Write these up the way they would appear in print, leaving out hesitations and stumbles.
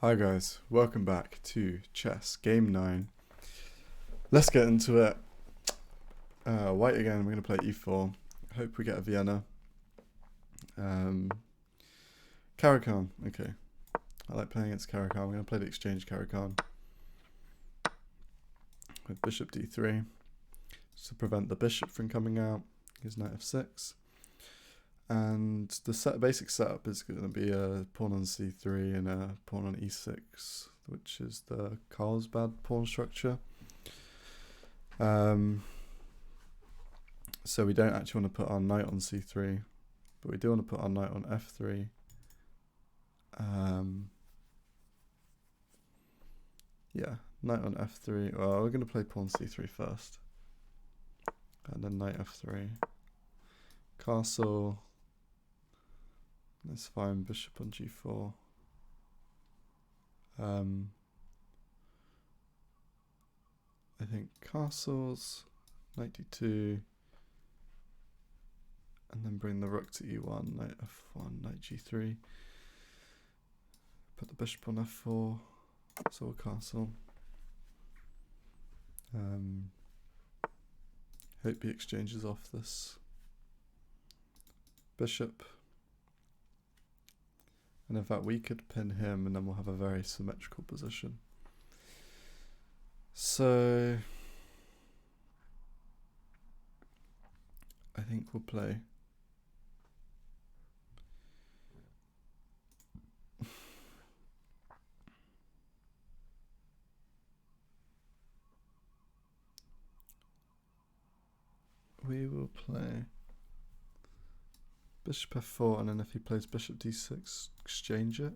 Hi guys, welcome back to chess game 9. Let's get into it. White again, we're going to play e4. Hope we get a Vienna. Caro-Kann, okay. I like playing against Caro-Kann. We're going to play the exchange Caro-Kann with bishop d3 to prevent the bishop from coming out. Here's knight f6. And the basic setup is going to be a pawn on c3 and a pawn on e6, which is the Carlsbad pawn structure. So we don't actually want to put our knight on c3, but we do want to put our knight on f3. Yeah, knight on f3. Well, we're going to play pawn c3 first, and then knight f3. Castle. That's fine. Bishop on g4. I think castles, knight d2, and then bring the rook to e1, knight f1, knight g3. Put the bishop on f4, so a castle. Hope he exchanges off this bishop. And in fact, we could pin him and then we'll have a very symmetrical position. So I think we'll play bishop f4, and then if he plays bishop d6, exchange it.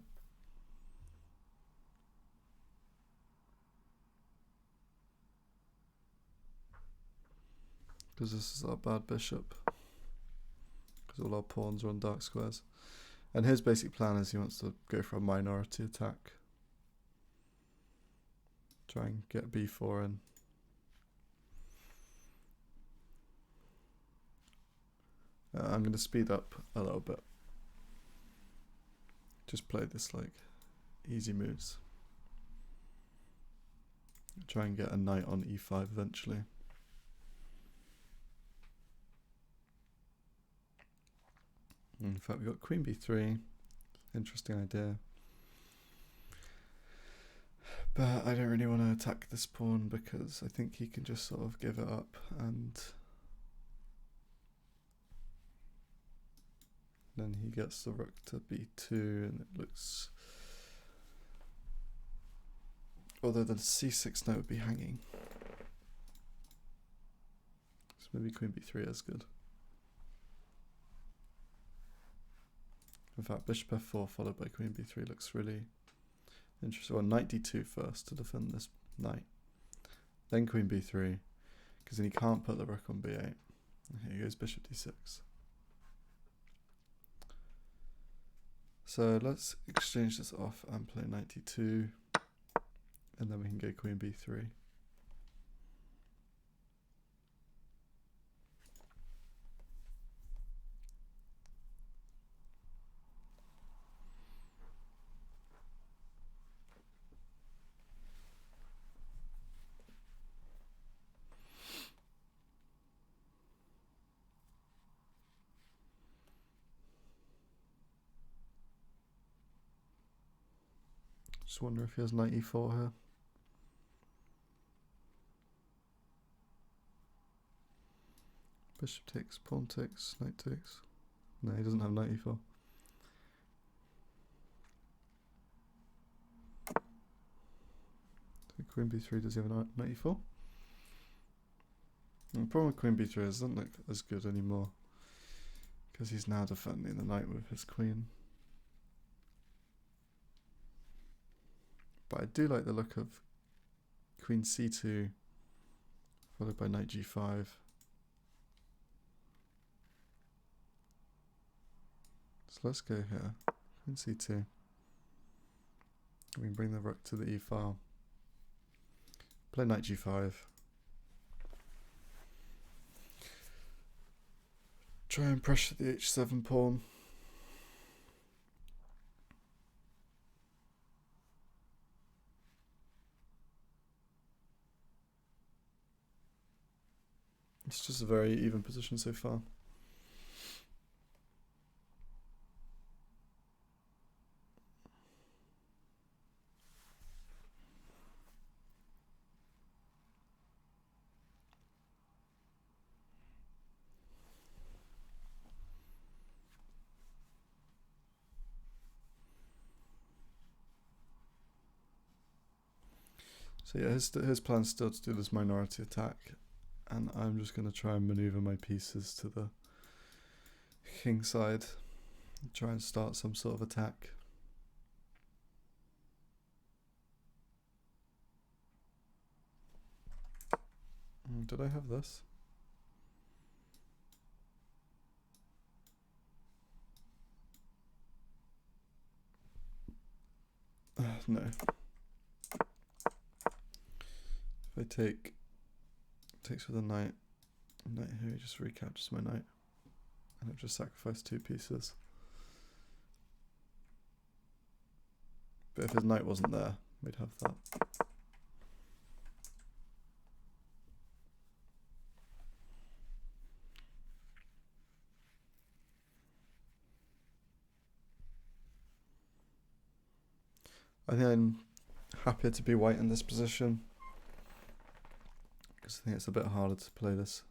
Because this is our bad bishop. Because all our pawns are on dark squares. And his basic plan is he wants to go for a minority attack. Try and get b4 in. I'm going to speed up a little bit. Just play this like easy moves. Try and get a knight on e5 eventually. In fact, we've got queen b3. Interesting idea. But I don't really want to attack this pawn because I think he can just sort of give it up, and then he gets the rook to b2, and it looks... Although the c6 knight would be hanging. So maybe queen b3 is good. In fact, bishop f4 followed by queen b3 looks really interesting. Well, knight d2 first to defend this knight. Then queen b3, because then he can't put the rook on b8. Here goes bishop d6. So let's exchange this off and play knight d2, and then we can go queen b3. Just wonder if he has knight e4 here. Bishop takes, pawn takes, knight takes. No, he doesn't have knight e4. So queen b3, does he have a knight e4? The problem with queen b3 is it doesn't look as good anymore, because he's now defending the knight with his queen. But I do like the look of queen c2 followed by knight g5. So let's go here, queen c2. We can bring the rook to the e file. Play knight g5. Try and pressure the h7 pawn. It's just a very even position so far. So yeah, his plan's still to do this minority attack, and I'm just going to try and maneuver my pieces to the king side, and try and start some sort of attack. Did I have this? No. If I takes with a knight here, he just recaptures my knight, and I've just sacrificed 2 pieces. But if his knight wasn't there, we'd have that. I think I'm happier to be white in this position, because I think it's a bit harder to play this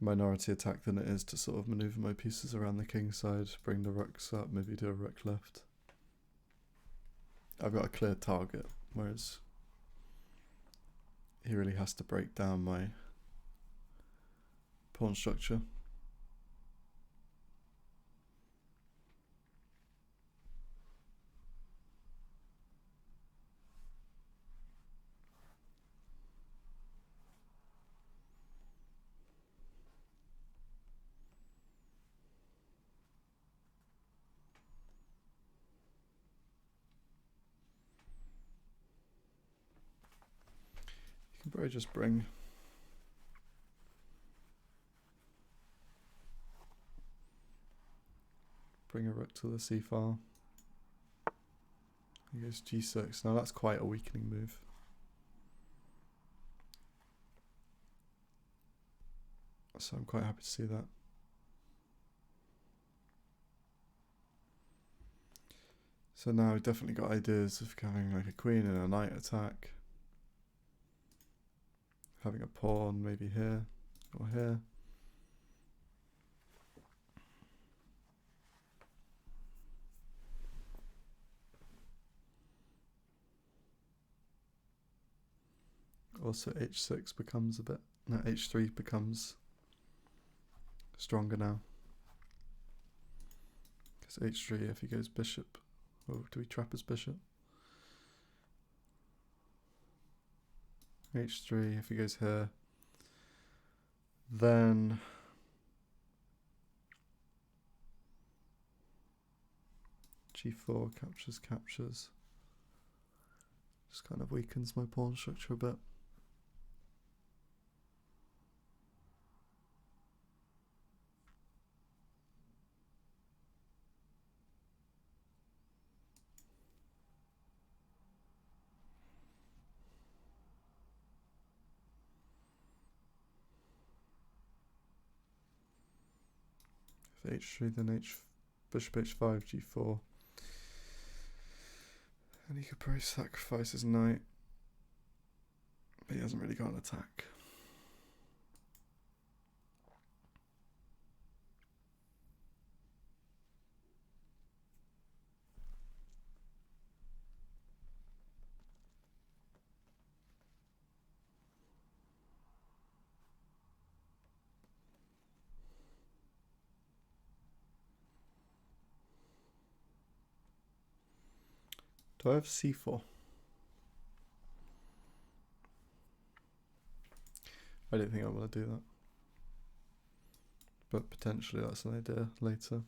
minority attack than it is to sort of maneuver my pieces around the king side, bring the rooks up, maybe do a rook left. I've got a clear target, whereas he really has to break down my pawn structure. You can probably just bring a rook to the c file. He goes g6. Now that's quite a weakening move. So I'm quite happy to see that. So now we've definitely got ideas of having like a queen and a knight attack. Having a pawn maybe here or here. Also h6 becomes a bit, no, h3 becomes stronger now. Because h3, if he goes bishop, oh, do we trap his bishop? h3, if he goes here, then g4 captures. Just kind of weakens my pawn structure a bit. If h3, then bishop h5, g4. And he could probably sacrifice his knight, but he hasn't really got an attack. Do I have c4? I don't think I want to do that. But potentially that's an idea later.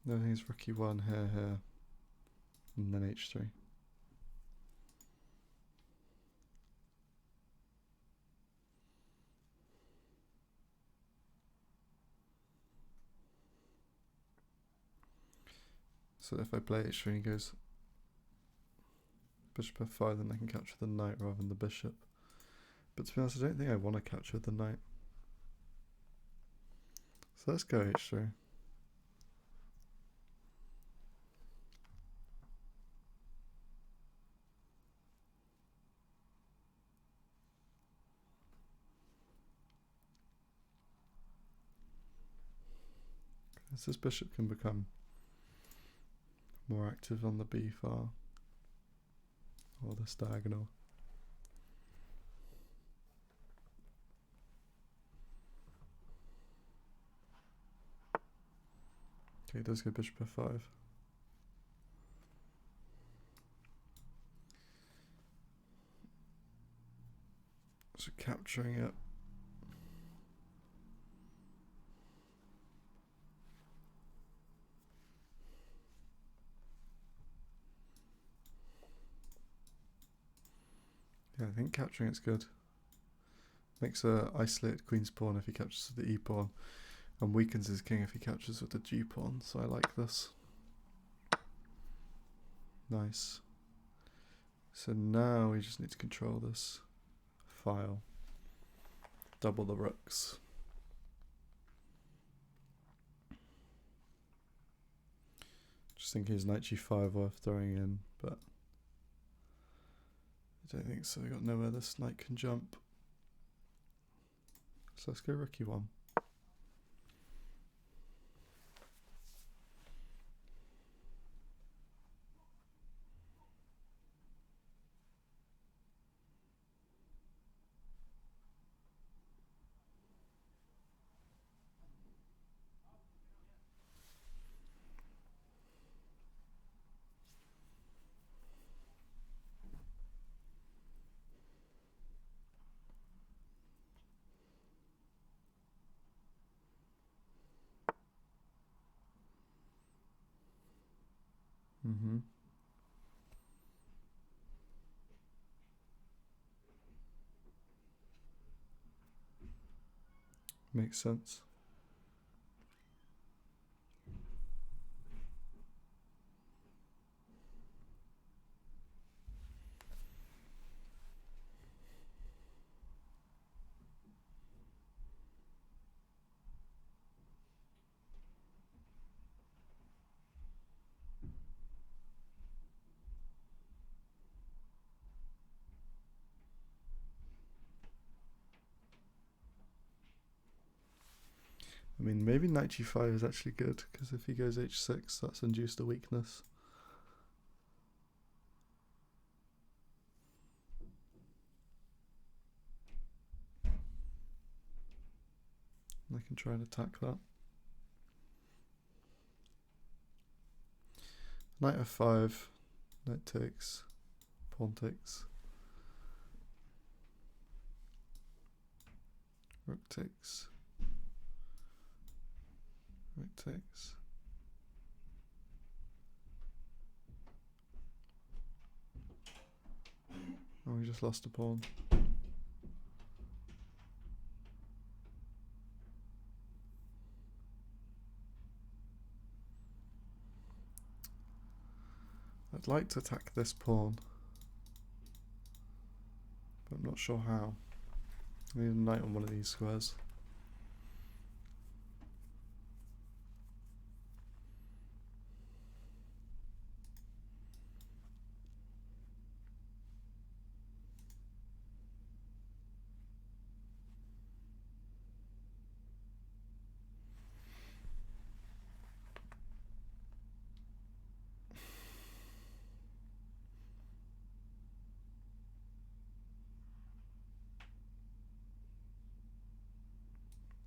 No, I think it's rook e1 here, and then h3. So if I play h3 and he goes bishop f5, then I can capture the knight rather than the bishop. But to be honest, I don't think I want to capture the knight. So let's go h3. As this bishop can become more active on the b file or this diagonal. Okay, it does go bishop f5. So capturing it. Yeah, I think capturing it's good. Makes a isolated queen's pawn if he captures with the e pawn, and weakens his king if he captures with the g pawn. So I like this. Nice. So now we just need to control this file. Double the rooks. Just thinking is knight g5 worth throwing in, but I don't think so. We got nowhere this knight can jump. So let's go rook e1. Makes sense. I mean, maybe knight g5 is actually good, because if he goes h6, that's induced a weakness. I can try and attack that. Knight f5, knight takes, pawn takes, rook takes, rook takes. Oh, we just lost a pawn. I'd like to attack this pawn, but I'm not sure how. I need a knight on one of these squares.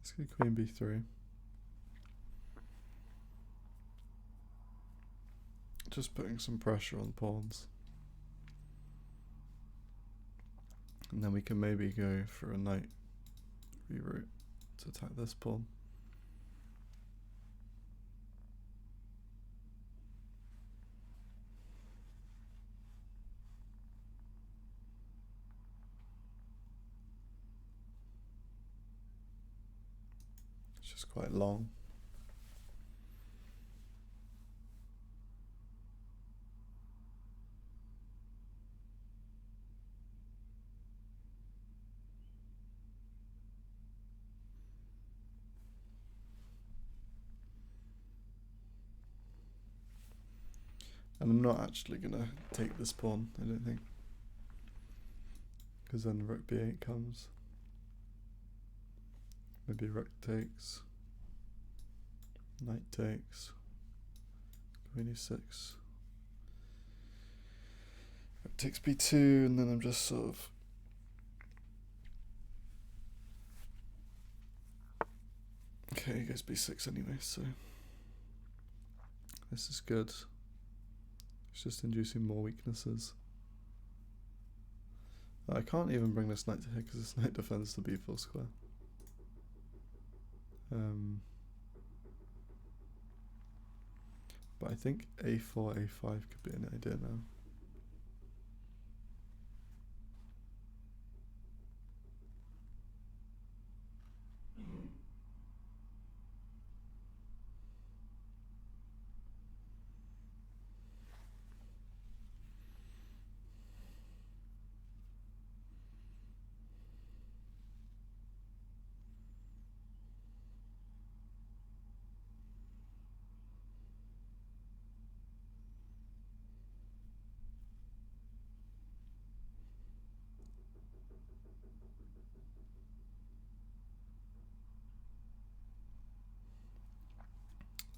Let's go queen b3. Just putting some pressure on pawns. And then we can maybe go for a knight reroute to attack this pawn. It's just quite long. And I'm not actually going to take this pawn, I don't think. Because then rook b8 comes. Maybe rook takes. Knight takes. Queen e6. Rook takes b2, and then I'm just sort of... Okay, he goes b6 anyway, so... This is good. It's just inducing more weaknesses. I can't even bring this knight to here because this knight defends the b4 square. But I think a4, a5 could be an idea now.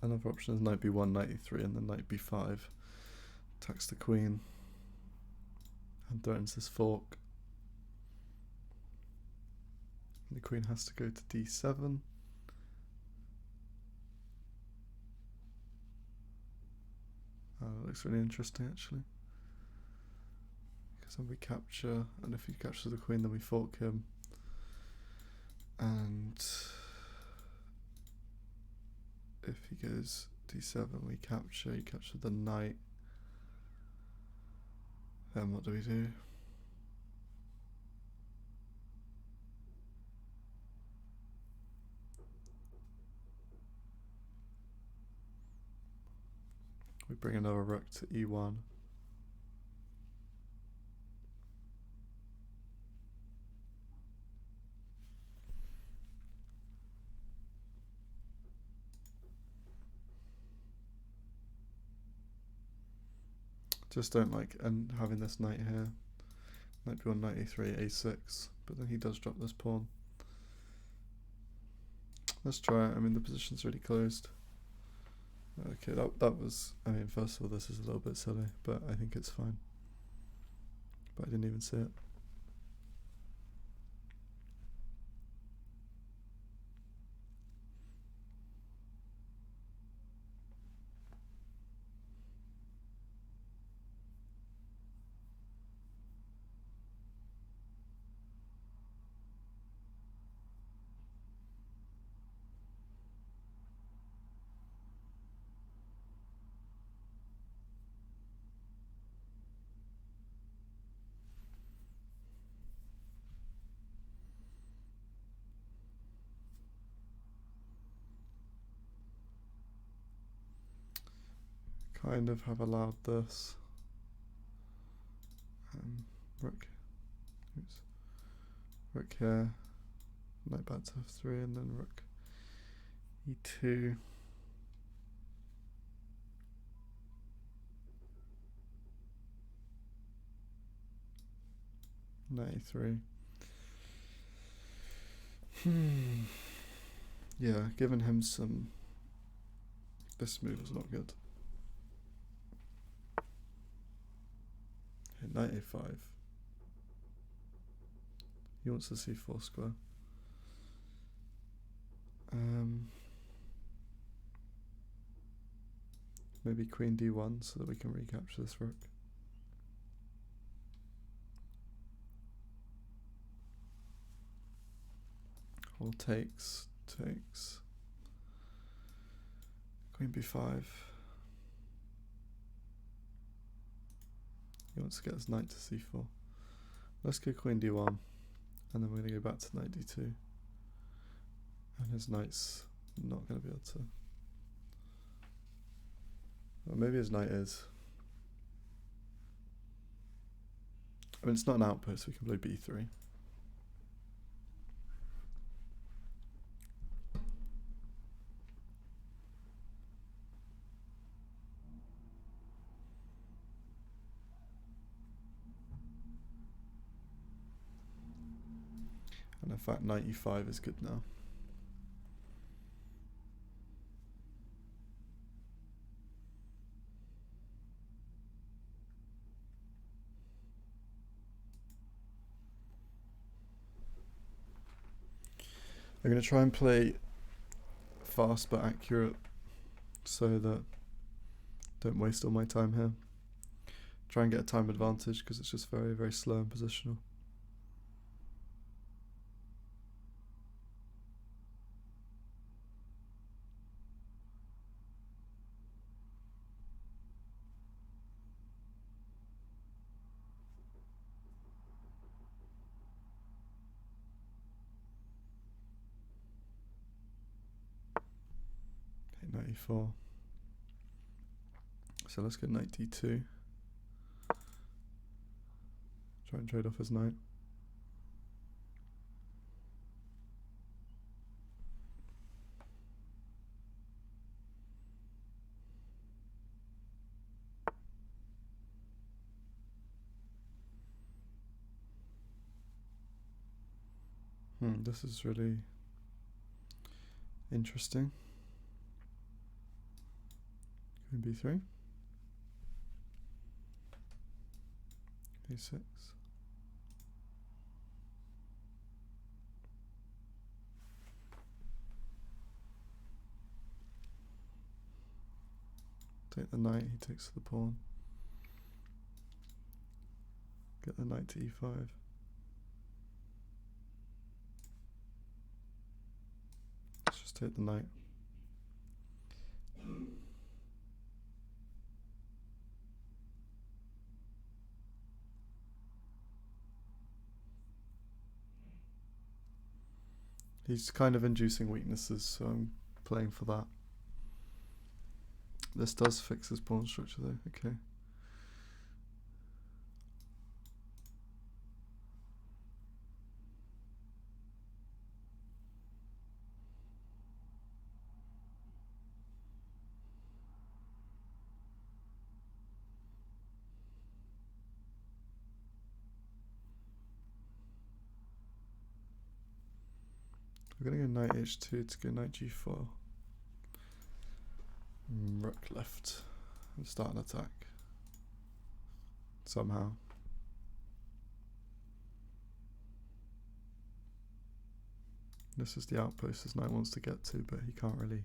Another option is knight b1, knight e3, and then knight b5. Attacks the queen. And threatens this fork. And the queen has to go to d7. That looks really interesting actually. Because then we capture, and if he captures the queen then we fork him. And if he goes d7 we capture, he captured the knight. Then what do we do? We bring another rook to e1. Just don't like and having this knight here. Knight b1, knight e3, a6, but then he does drop this pawn. Let's try it. I mean, the position's really closed. Okay, that was, I mean, first of all, this is a little bit silly, but I think it's fine. But I didn't even see it. Kind of have allowed this. Rook. Oops. Rook here. Knight back to f3 and then rook e2. Knight e3. Yeah, giving him some... This move is not good. Okay, knight a5. He wants the c4 square. Maybe queen d1 so that we can recapture this rook. Or takes. Queen b5. He wants to get his knight to c4. Let's go queen d1, and then we're going to go back to knight d2. And his knight's not going to be able to... Or maybe his knight is. I mean, it's not an outpost, we can play b3. And in fact, 95 is good now. I'm going to try and play fast but accurate so that don't waste all my time here. Try and get a time advantage because it's just very, very slow and positional. Okay, 94. So let's go knight d2. Try and trade off his knight. This is really interesting. b3. a6. Take the knight, he takes the pawn. Get the knight to e5. Let's just take the knight. He's kind of inducing weaknesses, so I'm playing for that. This does fix his pawn structure though, okay. We're going to go knight h2 to go knight g4. Rook left. And start an attack. Somehow. This is the outpost his knight wants to get to, but he can't really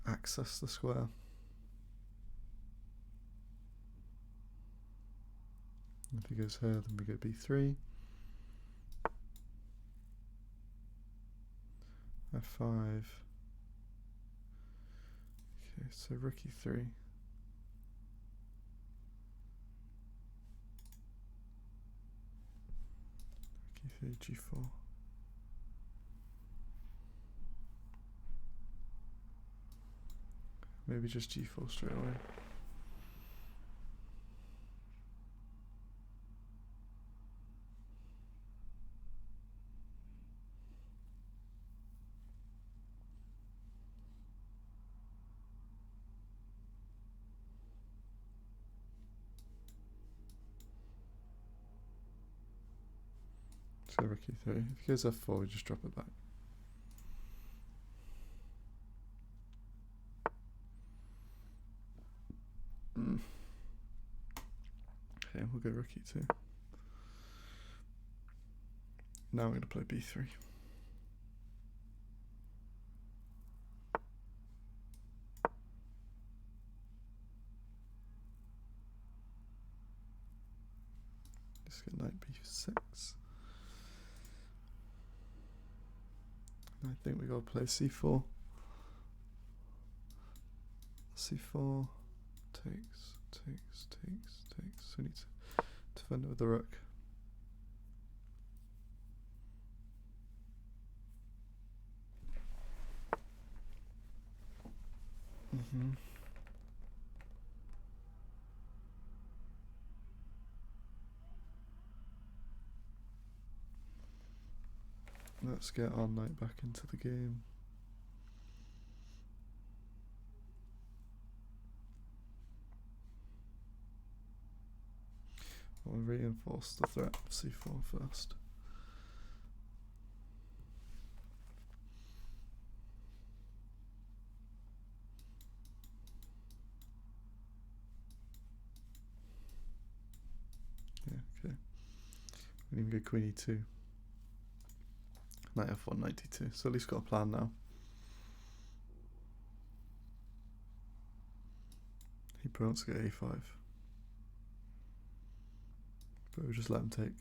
access the square. If he goes here, then we go b3. f5. Okay, so rook e3. Rook e3, g4. Maybe just g4 straight away. So rook e3. If he goes f4, we just drop it back. Okay, we'll go rook e2. Now we're going to play b3. Just get knight b6. I think we got to play c4. c4 takes. So we need to defend it with the rook. Let's get our knight back into the game. I'll reinforce the threat of c4 first. We can even go queen e2. Knight f1, knight d2. So at least got a plan now. He probably wants to go a5. But we'll just let him take.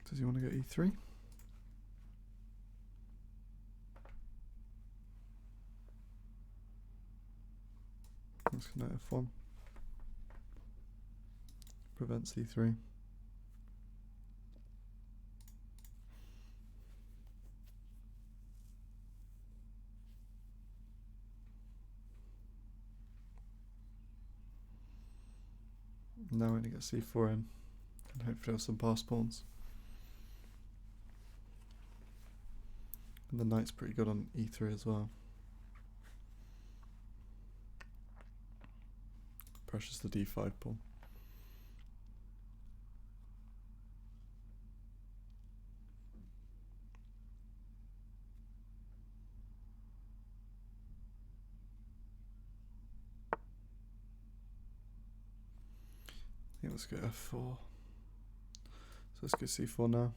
Does he want to go e3? Let's go knight f1. Prevents e3. Now we're going to get c4 in and hopefully have some pass pawns. And the knight's pretty good on e3 as well. Pressures the d5 pawn. I think let's go f4. So let's go c4 now.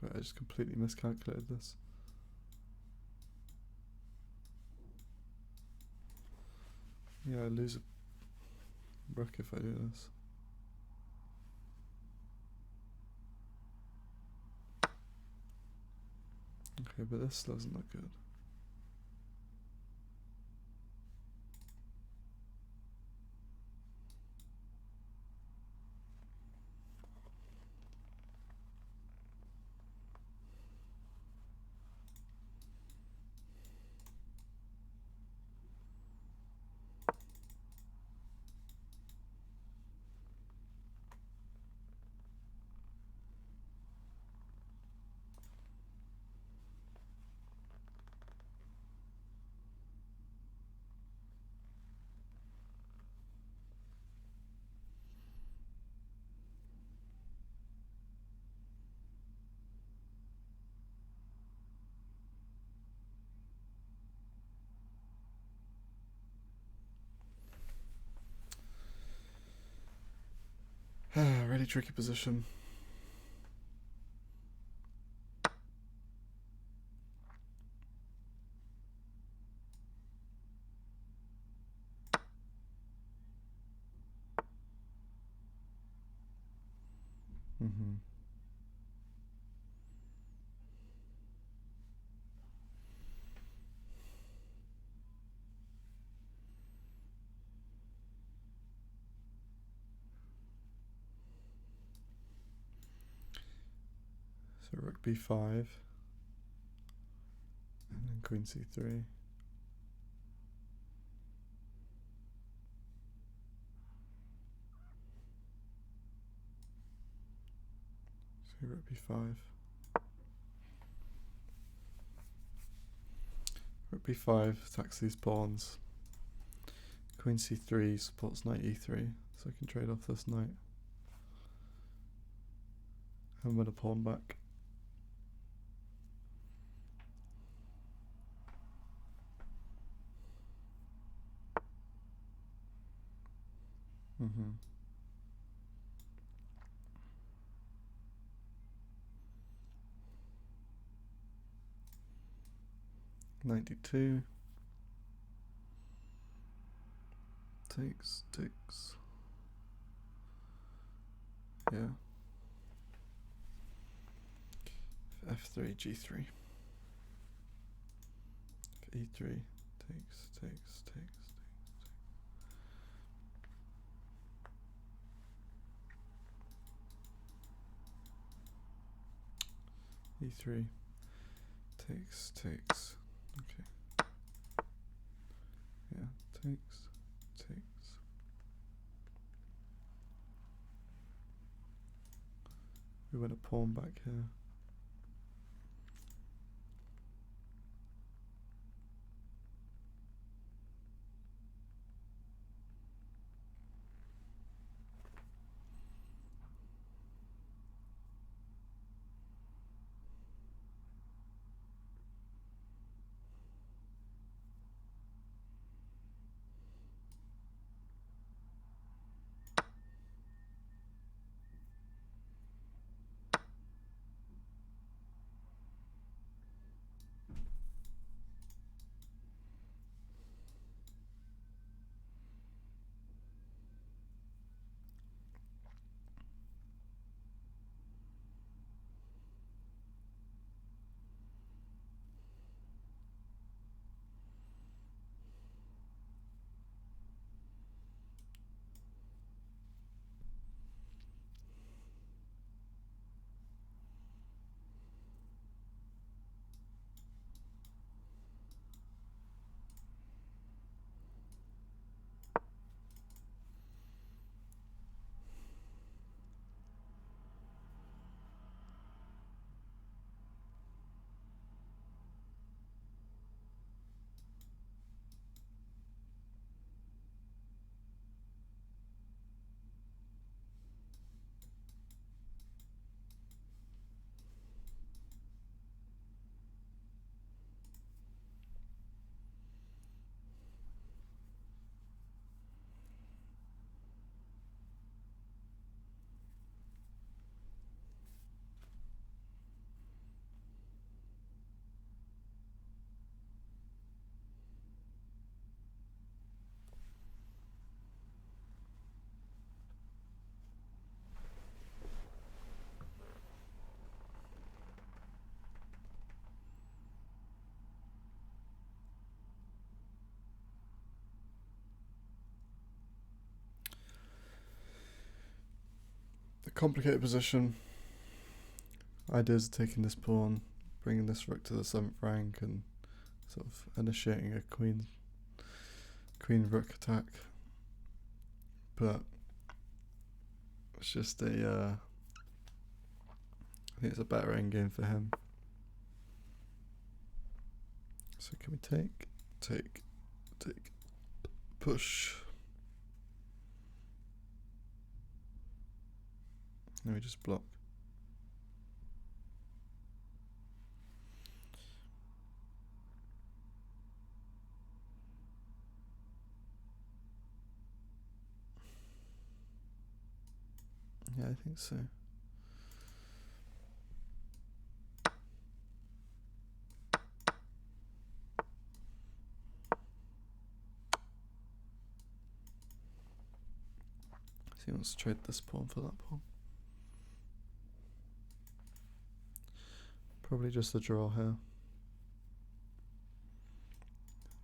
Wait, I just completely miscalculated this. Yeah, I lose a rook if I do this. Okay, but this doesn't look good. Really tricky position. Mm-hmm. So rook b5, and then queen c3. So rook b5. Rook b5 attacks these pawns. Queen c3 supports knight e3, so I can trade off this knight. And win a pawn back. Mm-hmm. Knight d2. Takes. Yeah. f3, g3. e3. Takes. e3, takes, takes. Okay. Yeah, takes, takes. We went a pawn back here. The complicated position. Ideas of taking this pawn, bringing this rook to the 7th rank, and sort of initiating a queen rook attack. But it's just a I think it's a better endgame for him. So can we take, push. Then we just block. Yeah, I think so. So he wants to trade this pawn for that pawn. Probably just a draw here.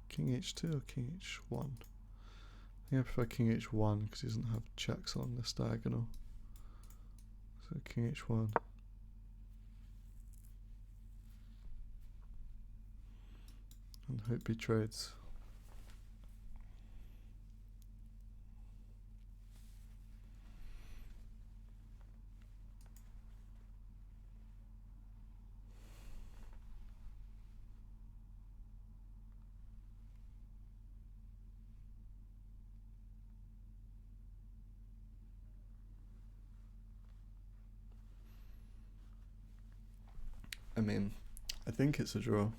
King h2 or king h1? I think I prefer king h1 because he doesn't have checks along this diagonal. So king h1. And hope he trades. I mean, I think it's a draw.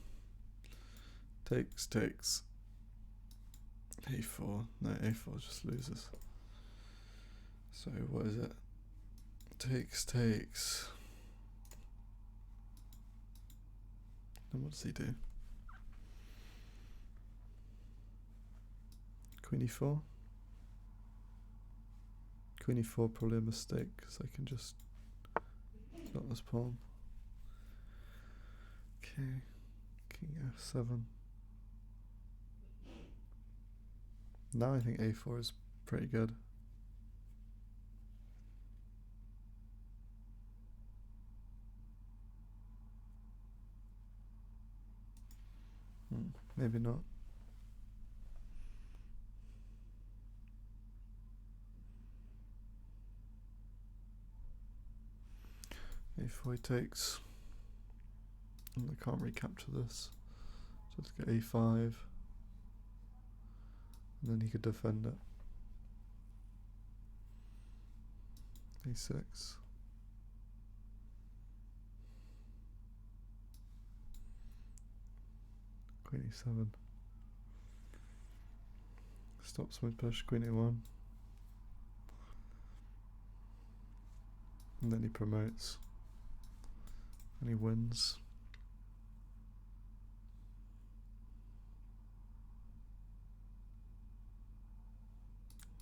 Takes, takes. a4. No, a4 just loses. So what is it? Takes, takes. Then what does he do? Queen e4. Queen e4 probably a mistake because I can just drop this pawn. Okay, king f7. Now I think a4 is pretty good. Maybe not. A4 he takes. And I can't recapture this. So let's get A5. And then he could defend it. A6. Queen E7. Stops mid push, Queen A1. And then he promotes. And he wins.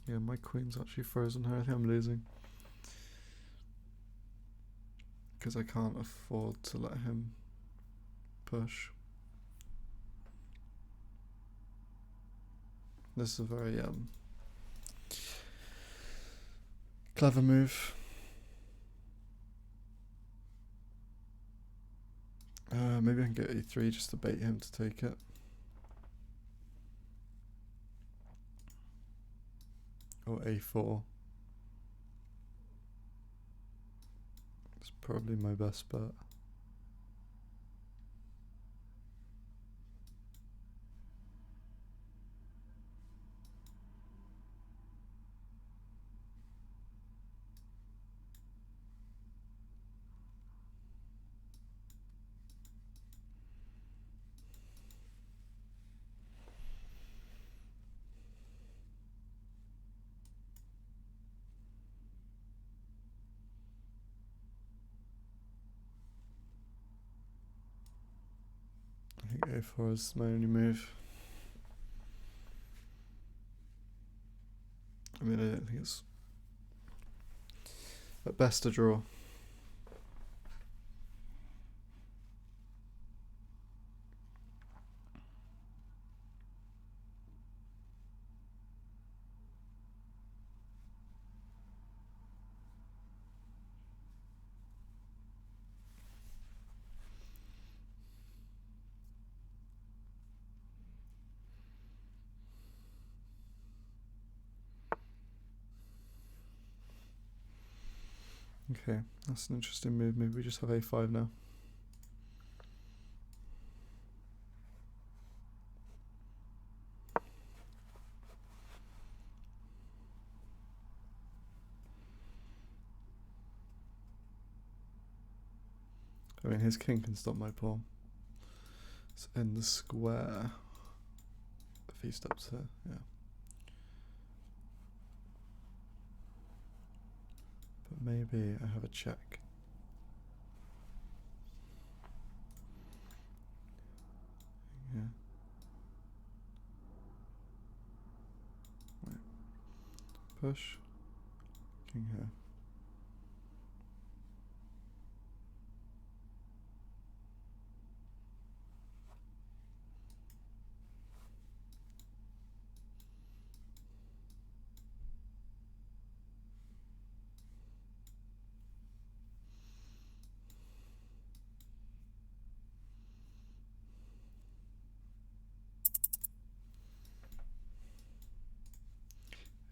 Yeah, my queen's actually frozen here. I think I'm losing. Because I can't afford to let him push. This is a very clever move. Maybe I can get A3 just to bait him to take it. Or A4. It's probably my best bet. I think A4 is my only move. I mean, I don't think it's at best a draw. Okay, that's an interesting move. Maybe we just have A5 now. I mean, his king can stop my pawn. It's in the square. If he stops here, yeah. But maybe I have a check. Yeah. Right. Push. King here.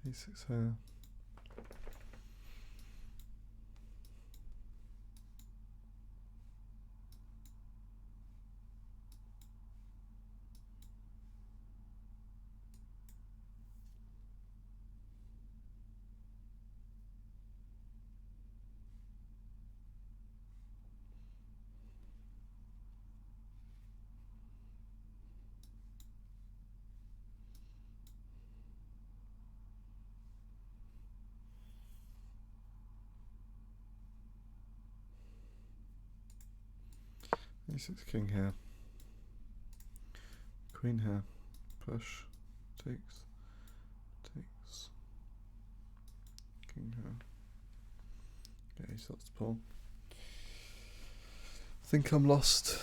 A6 here. A6 king here. Queen here. Push. Takes. Takes. King here. Okay, so that's the pawn. I think I'm lost.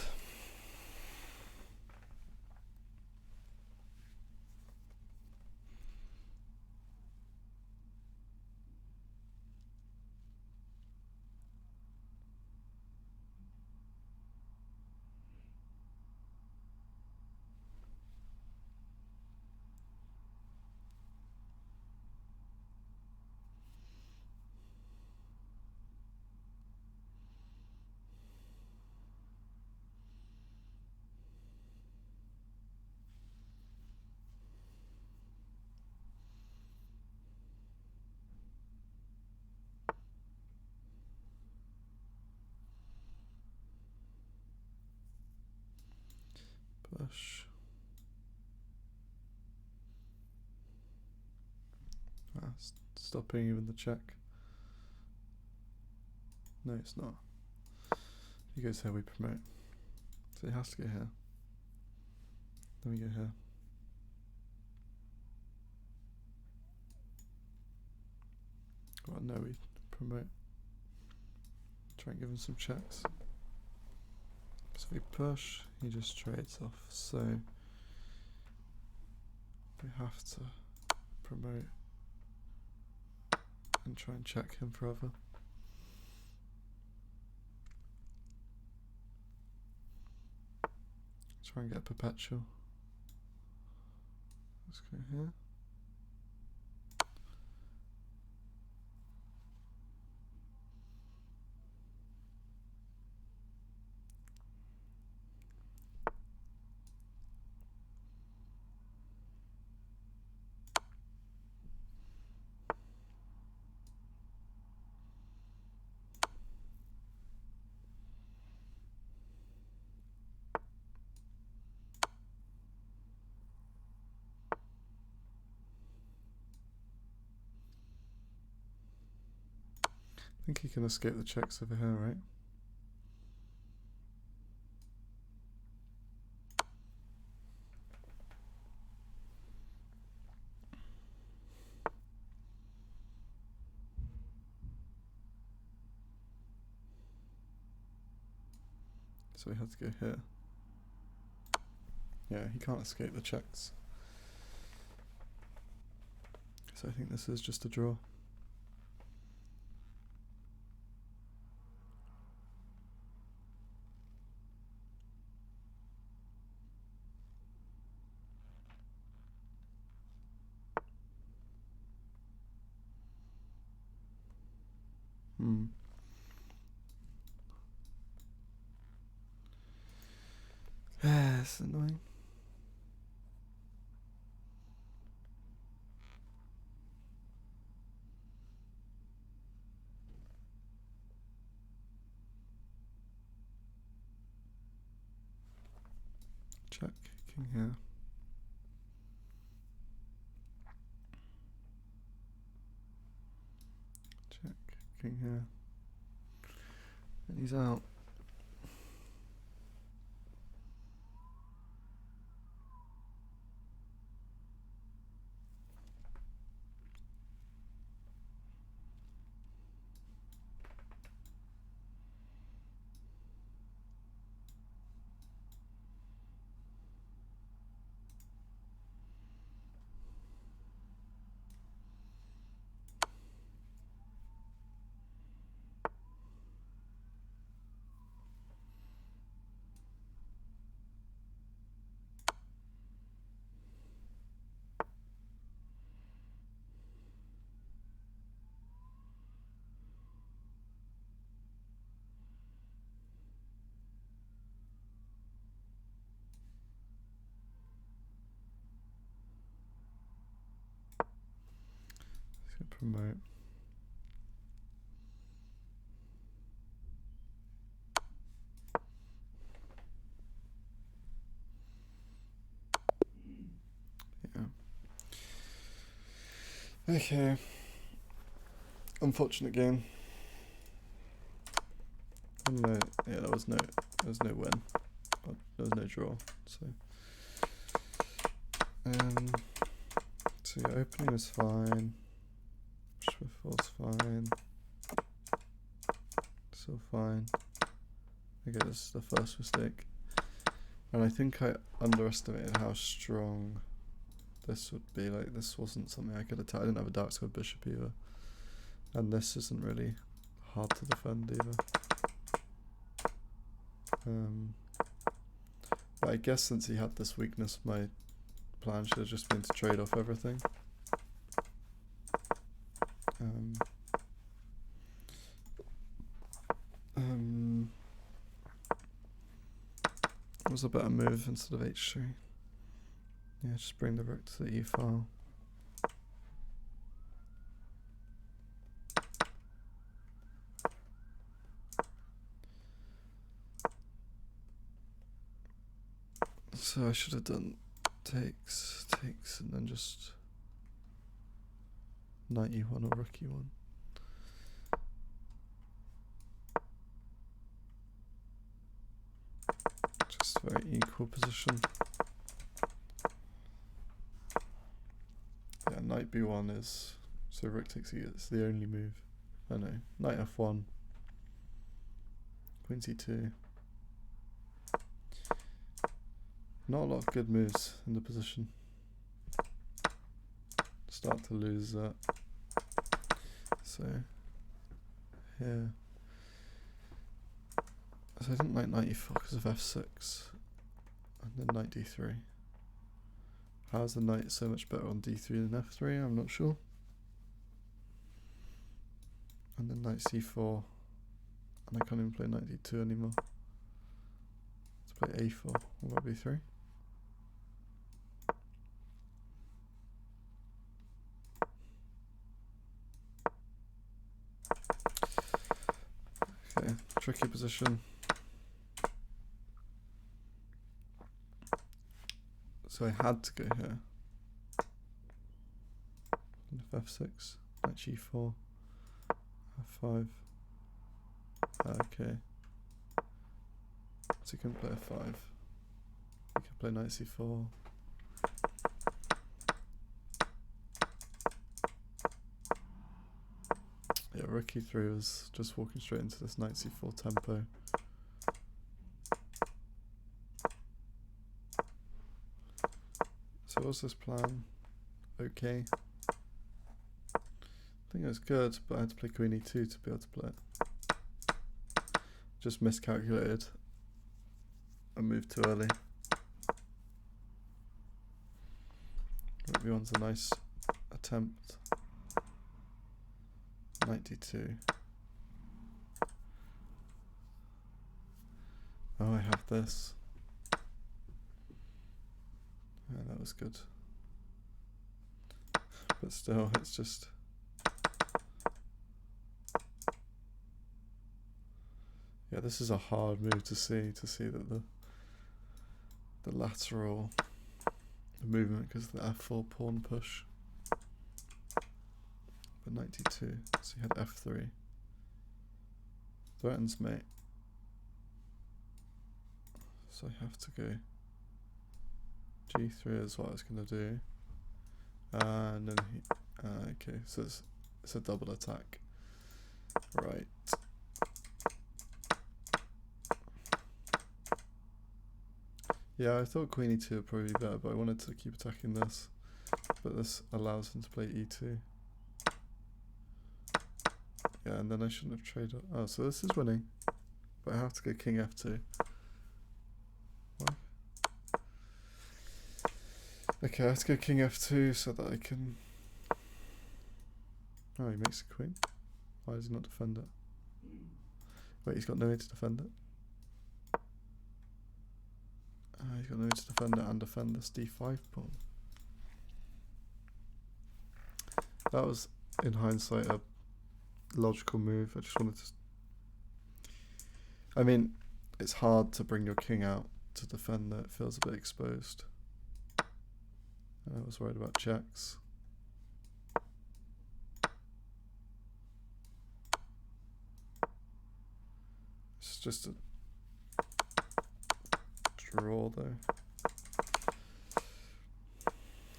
Push. Stopping even the check. No, it's not. He goes here, we promote. So he has to go here. Then we go here. Well, no, we promote. Try and give him some checks. So we push, he just trades off. So we have to promote and try and check him forever. Try and get a perpetual. Let's go here. I think he can escape the checks over here, right? So we have to go here. Yeah, he can't escape the checks. So I think this is just a draw. It's annoying. Check, king here. Check, king here. And he's out. Promote. Yeah. Okay. Unfortunate game. No, yeah, there was no win. There was no draw. So yeah, opening was fine. Swiftfold's fine. Still fine. Okay, this is the first mistake. And I think I underestimated how strong this would be. Like, this wasn't something I could attack. I didn't have a dark square bishop either. And this isn't really hard to defend either. But I guess since he had this weakness, my plan should have just been to trade off everything. It was a better move instead of h3. Yeah, just bring the rook to the e file. So I should have done takes, and then just knight e1 or rook e1. Just a very equal position. Yeah, knight b1 is, so rook takes e, it's the only move. I know, knight f1, queen c2. Not a lot of good moves in the position. Start to lose that. So, yeah. So I didn't like knight e4 because of f6. And then knight d3. How is the knight so much better on d3 than f3? I'm not sure. And then knight c4. And I can't even play knight d2 anymore. Let's play a4. What about b3? Okay, tricky position. So I had to go here. f6, knight g4, f5. Okay. So you can play f5. You can play knight c4. Yeah, rook e3 was just walking straight into this knight c4 tempo. So what's this plan? Okay. I think it was good, but I had to play queen e2 to be able to play it. Just miscalculated. I moved too early. Rook b1's a nice attempt. Knight d2. Oh, I have this. Yeah, that was good. But still, it's just... Yeah, this is a hard move to see that the lateral movement because of the f4 pawn push. But knight d2, so you had f3. Threatens mate. So I have to go g3 is what I was going to do. And then okay, so it's a double attack. Right. Yeah, I thought queen e2 would probably be better, but I wanted to keep attacking this. But this allows him to play e2. Yeah, and then I shouldn't have traded. Oh, so this is winning. But I have to go king f2. Why? Okay, I have to go king f2 so that I can... Oh, he makes a queen. Why does he not defend it? Wait, he's got no way to defend it? He's got no way to defend it and defend this d5 pawn. That was, in hindsight, a logical move. I just wanted to... I mean, it's hard to bring your king out to defend that. It feels a bit exposed. And I was worried about checks. It's just a draw though.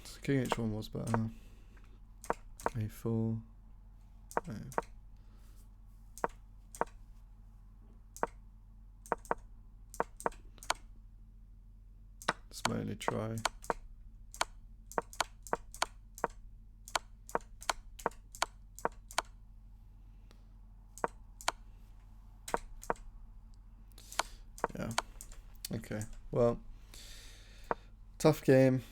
So king h1 was better. a4. No. It's my only try. Yeah. Okay. Well, tough game.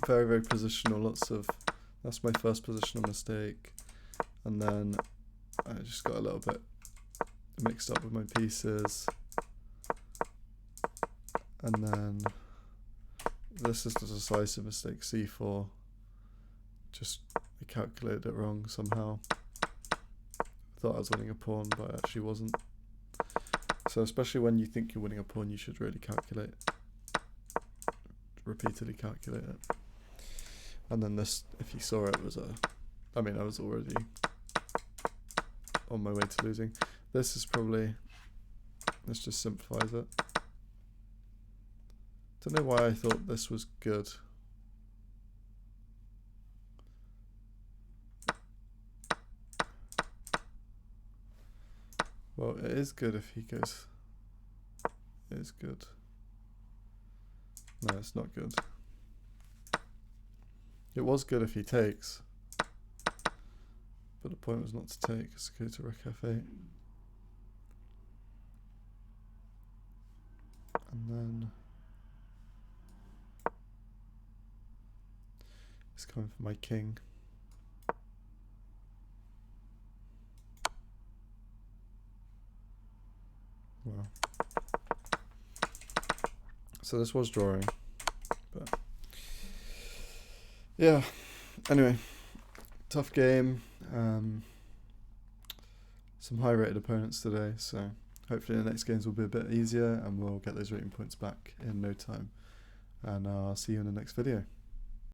Very, very positional. Lots of... That's my first positional mistake. And then I just got a little bit mixed up with my pieces. And then this is the decisive mistake, c4. Just I calculated it wrong somehow. Thought I was winning a pawn, but I actually wasn't. So especially when you think you're winning a pawn, you should really calculate, repeatedly calculate it. And then this, if you saw it, was I was already on my way to losing. This is probably, this just simplifies it. Don't know why I thought this was good. Well, it is good if he goes. It is good. No, it's not good. It was good if he takes. But the point was not to take, it's go to rook f8. And then it's coming for my king. Wow. So this was drawing, but yeah. Anyway, tough game. Some high-rated opponents today, so hopefully the next games will be a bit easier and we'll get those rating points back in no time. And I'll see you in the next video.